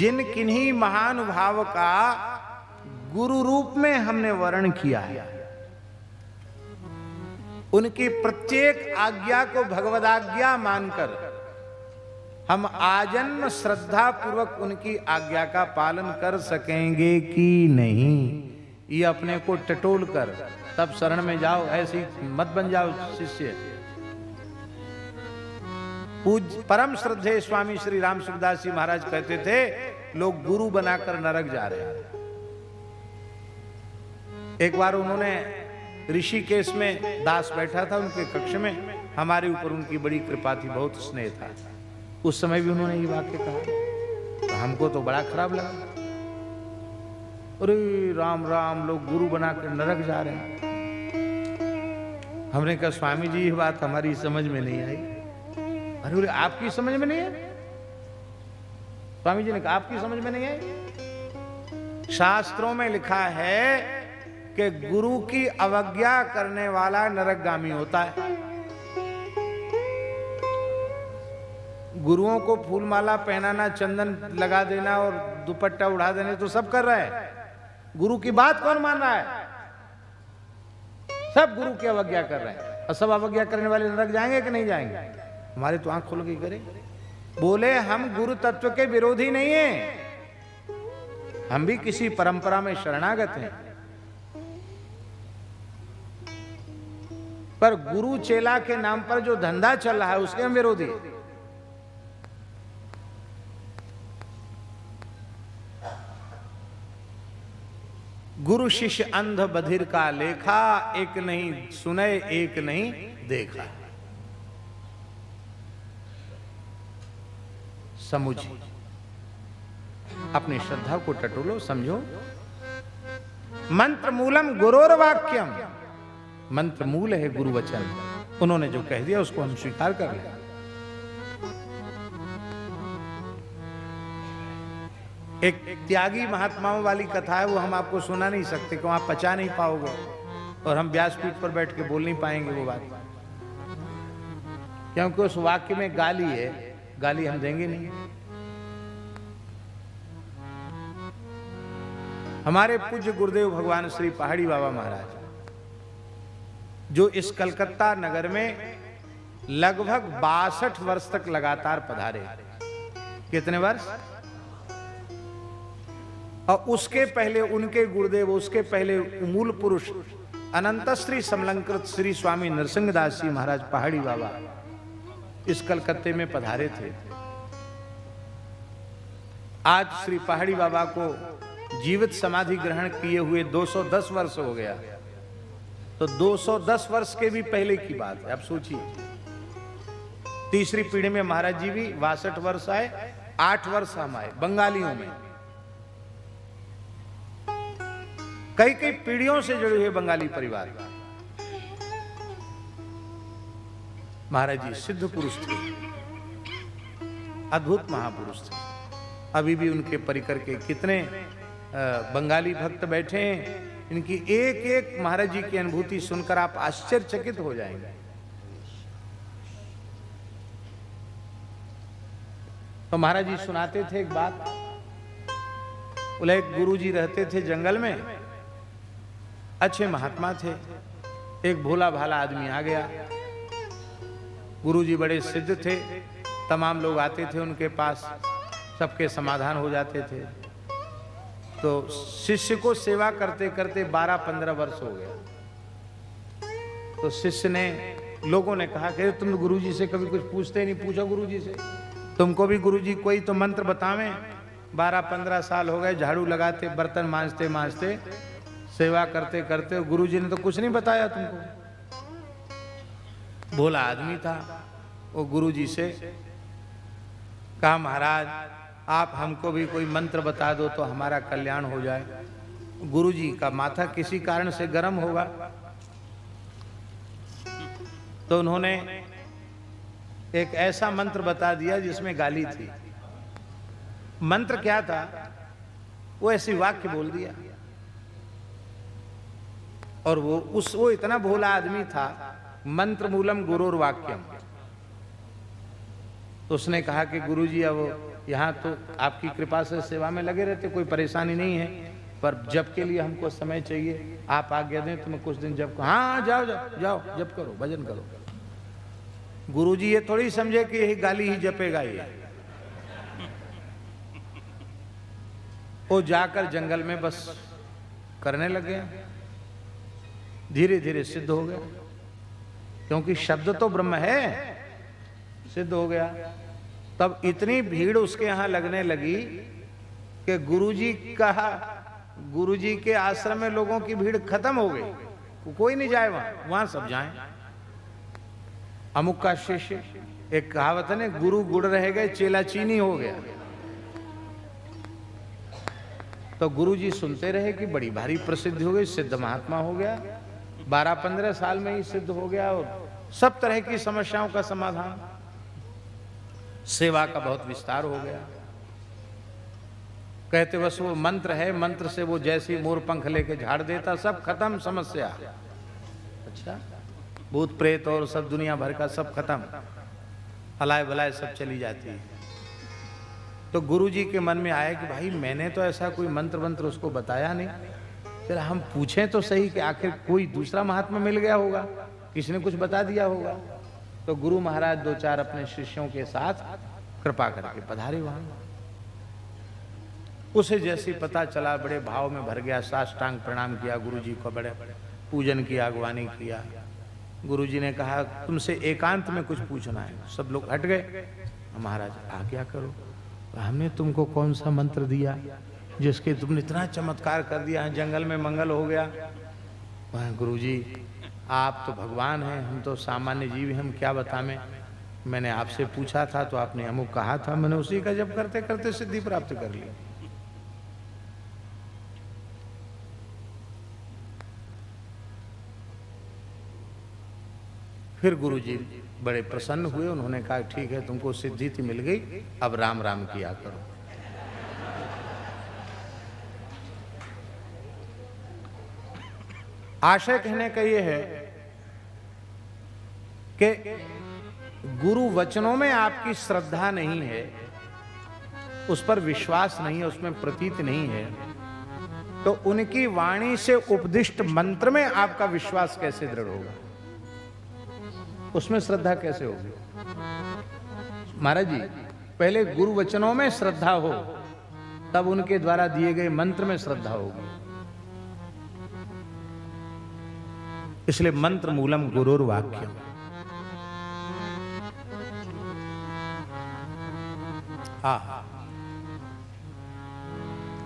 जिन किन्हीं महानुभाव का गुरु रूप में हमने वर्ण किया है, उनकी प्रत्येक आज्ञा को भगवदाज्ञा मानकर हम आजन्म श्रद्धा पूर्वक उनकी आज्ञा का पालन कर सकेंगे कि नहीं, ये अपने को टटोल कर तब शरण में जाओ, ऐसी मत बन जाओ शिष्य। पूज्य परम श्रद्धेय स्वामी श्री राम सुखदास जी महाराज कहते थे, लोग गुरु बनाकर नरक जा रहे हैं। एक बार उन्होंने ऋषिकेश में दास बैठा था उनके कक्ष में, हमारे ऊपर उनकी बड़ी कृपा थी, बहुत स्नेह था। उस समय भी उन्होंने ये वाक्य कहा, तो हमको तो बड़ा खराब लगा। अरे राम राम, लोग गुरु बनाकर नरक जा रहे हैं। हमने कहा स्वामी जी ये बात हमारी समझ में नहीं आई। अरे आपकी समझ में नहीं है? स्वामी जी ने कहा आपकी समझ में नहीं है? शास्त्रों में लिखा है कि गुरु की अवज्ञा करने वाला नरकगामी होता है। गुरुओं को फूलमाला पहनाना, चंदन लगा देना और दुपट्टा उड़ा देने तो सब कर रहे हैं, गुरु की बात कौन मान रहा है? सब गुरु की अवज्ञा कर रहे हैं। और सब अवज्ञा करने वाले नरक जाएंगे कि नहीं जाएंगे? हमारे तो आंख खुल गई। करे बोले हम गुरु तत्व के विरोधी नहीं हैं, हम भी किसी परंपरा में शरणागत हैं, पर गुरु चेला के नाम पर जो धंधा चल रहा है उसके हम विरोधी हैं। गुरु शिष्य अंध बधिर का लेखा, एक नहीं सुने एक नहीं देखा। समझ अपनी श्रद्धा को टटोलो, समझो। मंत्र मूलम गुरोर वाक्यम, मंत्र मूल है गुरु वचन। उन्होंने जो कह दिया उसको हम स्वीकार कर लें। एक त्यागी महात्माओं वाली कथा है, वो हम आपको सुना नहीं सकते, क्यों आप पचा नहीं पाओगे और हम व्यासपीठ पर बैठ के बोल नहीं पाएंगे वो बात, क्योंकि उस वाक्य में गाली है, गाली हम देंगे नहीं। हमारे पूज्य गुरुदेव भगवान श्री पहाड़ी बाबा महाराज, जो इस कलकत्ता नगर में लगभग 62 वर्ष तक लगातार पधारे। कितने वर्ष? और उसके पहले उनके गुरुदेव, उसके पहले मूल पुरुष अनंत श्री समलंकृत श्री स्वामी नरसिंहदास जी महाराज पहाड़ी बाबा इस कलकत्ते में पधारे थे। आज श्री पहाड़ी बाबा को जीवित समाधि ग्रहण किए हुए 210 वर्ष हो गया। तो 210 वर्ष के भी पहले की बात है। अब सोचिए, तीसरी पीढ़ी में महाराज जी भी 62 वर्ष आए, 8 वर्ष हम आए बंगालियों में। कई कई पीढ़ियों से जुड़े हुए बंगाली परिवार। महाराज जी सिद्ध पुरुष थे, अद्भुत महापुरुष थे। अभी भी उनके परिकर के कितने बंगाली भक्त बैठे हैं। इनकी एक एक महाराज जी की अनुभूति सुनकर आप आश्चर्यचकित हो जाएंगे। तो महाराज जी सुनाते थे एक बात। बोले एक गुरु जी रहते थे जंगल में, अच्छे महात्मा थे। एक भोला भाला आदमी आ गया। गुरु जी बड़े सिद्ध थे, तमाम लोग आते थे उनके पास, सबके समाधान हो जाते थे। तो शिष्य को सेवा करते करते 12-15 वर्ष हो गया। तो शिष्य ने, लोगों ने कहा कि तुम गुरु जी से कभी कुछ पूछते नहीं, पूछो गुरु जी से, तुमको भी गुरु जी कोई तो मंत्र बतावें। 12-15 साल हो गए, झाड़ू लगाते, बर्तन मांजते मांजते, सेवा करते करते, गुरु जी ने तो कुछ नहीं बताया तुमको। भोला आदमी था वो। गुरु जी से कहा महाराज आप हमको भी कोई मंत्र बता दो तो हमारा कल्याण हो जाए। गुरु जी का माथा किसी कारण से गर्म होगा, तो उन्होंने एक ऐसा मंत्र बता दिया जिसमें गाली थी। मंत्र क्या था? वो ऐसी वाक्य बोल दिया। और वो इतना भोला आदमी था, मंत्र मूलम गुरोर वाक्यम। तो उसने कहा कि गुरुजी अब यहाँ तो आपकी कृपा से सेवा में लगे रहते, कोई परेशानी नहीं है, पर जप के लिए हमको समय चाहिए, आप आज्ञा दें तो मैं कुछ दिन जप। हाँ जाओ जाओ जाओ, जप करो, भजन करो। गुरुजी ये थोड़ी समझे कि यही गाली ही जपेगा ये। वो जाकर जंगल में बस करने लगे, धीरे धीरे सिद्ध हो गया, क्योंकि शब्द तो ब्रह्म है, सिद्ध हो गया। तब इतनी भीड़ उसके यहां लगने लगी कि गुरुजी के आश्रम में लोगों की भीड़ खत्म हो गई, कोई नहीं जाए वहां सब जाएं। अमुक का शिष्य, एक कहावत है ना, गुरु गुड़ रह गए चेला चीनी हो गया। तो गुरुजी सुनते रहे कि बड़ी भारी प्रसिद्धि हो गई, सिद्ध महात्मा हो गया, 12-15 साल में ही सिद्ध हो गया और सब तरह की समस्याओं का समाधान, सेवा का बहुत विस्तार हो गया। कहते बस वो मंत्र है, मंत्र से वो जैसी मोर पंख लेके झाड़ देता, सब खत्म समस्या। अच्छा, भूत प्रेत और सब दुनिया भर का सब खत्म, हलाए भलाए सब चली जाती है। तो गुरुजी के मन में आया कि भाई मैंने तो ऐसा कोई मंत्र मंत्र उसको बताया नहीं, फिर हम पूछें तो सही कि आखिर कोई दूसरा महात्मा मिल गया होगा, किसी ने कुछ बता दिया होगा। तो गुरु महाराज 2-4 अपने शिष्यों के साथ कृपा करके पधारे वहां। उसे जैसे पता चला बड़े भाव में भर गया, साष्टांग प्रणाम किया गुरुजी को, बड़े पूजन किया, अगवानी किया। गुरुजी ने कहा तुमसे एकांत में कुछ पूछना है। सब लोग हट गए। महाराज आज्ञा करो। हमने तुमको कौन सा मंत्र दिया जिसके तुमने इतना चमत्कार कर दिया है, जंगल में मंगल हो गया। गुरुजी आप तो भगवान हैं, हम तो सामान्य जीव हैं, हम क्या बताएं। मैंने आपसे पूछा था तो आपने अमुक कहा था, मैंने उसी का जप करते करते सिद्धि प्राप्त कर ली। फिर गुरुजी बड़े प्रसन्न हुए, उन्होंने कहा ठीक है तुमको सिद्धि थी मिल गई, अब राम राम किया करो। आशय कहने का यह है कि गुरु वचनों में आपकी श्रद्धा नहीं है, उस पर विश्वास नहीं है, उसमें प्रतीत नहीं है, तो उनकी वाणी से उपदिष्ट मंत्र में आपका विश्वास कैसे दृढ़ होगा, उसमें श्रद्धा कैसे होगी। महाराज जी पहले गुरु वचनों में श्रद्धा हो, तब उनके द्वारा दिए गए मंत्र में श्रद्धा होगी। इसलिए मंत्र मूलम गुरुर वाक्यम।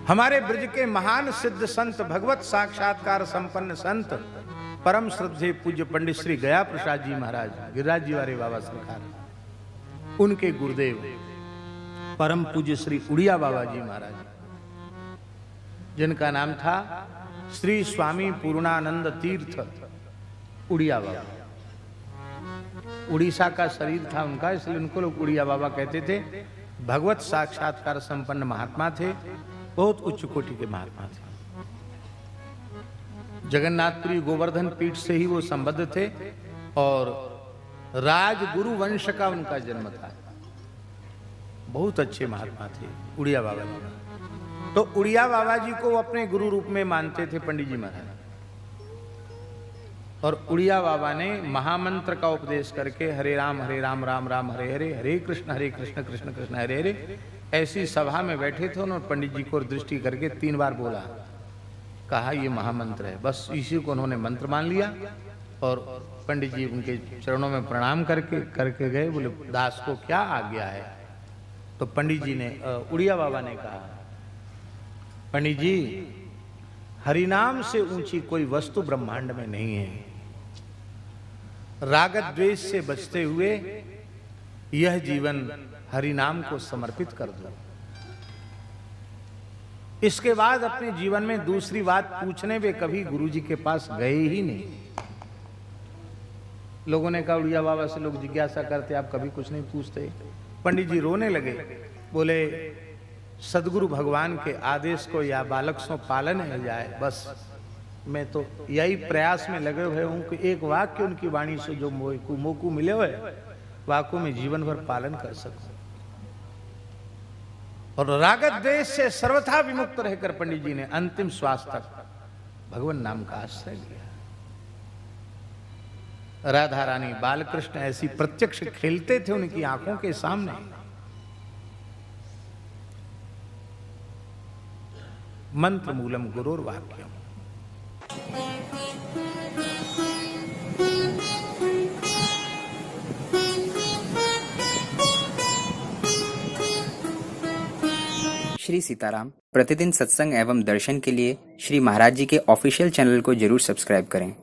हमारे ब्रज के महान सिद्ध संत, भगवत साक्षात्कार संपन्न संत, परम श्रद्धे पूज्य पंडित श्री गया प्रसाद जी महाराज, गिरिराज जी वाले बाबा सरकार, उनके गुरुदेव परम पूज्य श्री उड़िया बाबा जी महाराज, जिनका नाम था श्री स्वामी पूर्णानंद तीर्थ उड़िया बाबा। उड़ीसा का शरीर था उनका, इसलिए उनको लोग उड़िया बाबा कहते थे। भगवत साक्षात्कार संपन्न महात्मा थे, बहुत उच्च कोटि के महात्मा थे। जगन्नाथपुरी गोवर्धन पीठ से ही वो संबद्ध थे और राजगुरु वंश का उनका जन्म था। बहुत अच्छे महात्मा थे उड़िया बाबा जी। तो उड़िया बाबा जी को अपने गुरु रूप में मानते थे पंडित जी महाराज। और उड़िया बाबा ने महामंत्र का उपदेश करके हरे राम राम राम हरे हरे, हरे कृष्ण कृष्ण कृष्ण हरे हरे, ऐसी सभा में बैठे थे। उन्होंने पंडित जी को दृष्टि करके 3 बार बोला, कहा ये महामंत्र है। बस इसी को उन्होंने मंत्र मान लिया और पंडित जी उनके चरणों में प्रणाम करके गए। बोले दास को क्या आज्ञा है। तो पंडित जी ने, उड़िया बाबा ने कहा, पंडित जी हरिनाम से ऊंची कोई वस्तु ब्रह्मांड में नहीं है। राग द्वेष से बचते हुए यह जीवन हरिनाम को समर्पित कर दो। इसके बाद अपने जीवन में दूसरी बात पूछने वे कभी गुरुजी के पास गए ही नहीं। लोगों ने कहा उड़िया बाबा से लोग जिज्ञासा करते, आप कभी कुछ नहीं पूछते। पंडित जी रोने लगे, बोले सदगुरु भगवान के आदेश को या बालक सो पालन है जाए। बस मैं तो यही प्रयास में लगे हुए हूं कि एक वाक्य उनकी वाणी से जो मोकू मिले हुए वाक्यों में जीवन भर पालन कर सकूं। और रागत देश से सर्वथा विमुक्त रहकर पंडित जी ने अंतिम श्वास तक भगवान नाम का आश्रय लिया। राधा रानी बालकृष्ण ऐसी प्रत्यक्ष खेलते थे उनकी आंखों के सामने। मंत्र मूलम गुरुर्वाक्यम। श्री सीताराम प्रतिदिन सत्संग एवं दर्शन के लिए श्री महाराज जी के ऑफिशियल चैनल को जरूर सब्सक्राइब करें।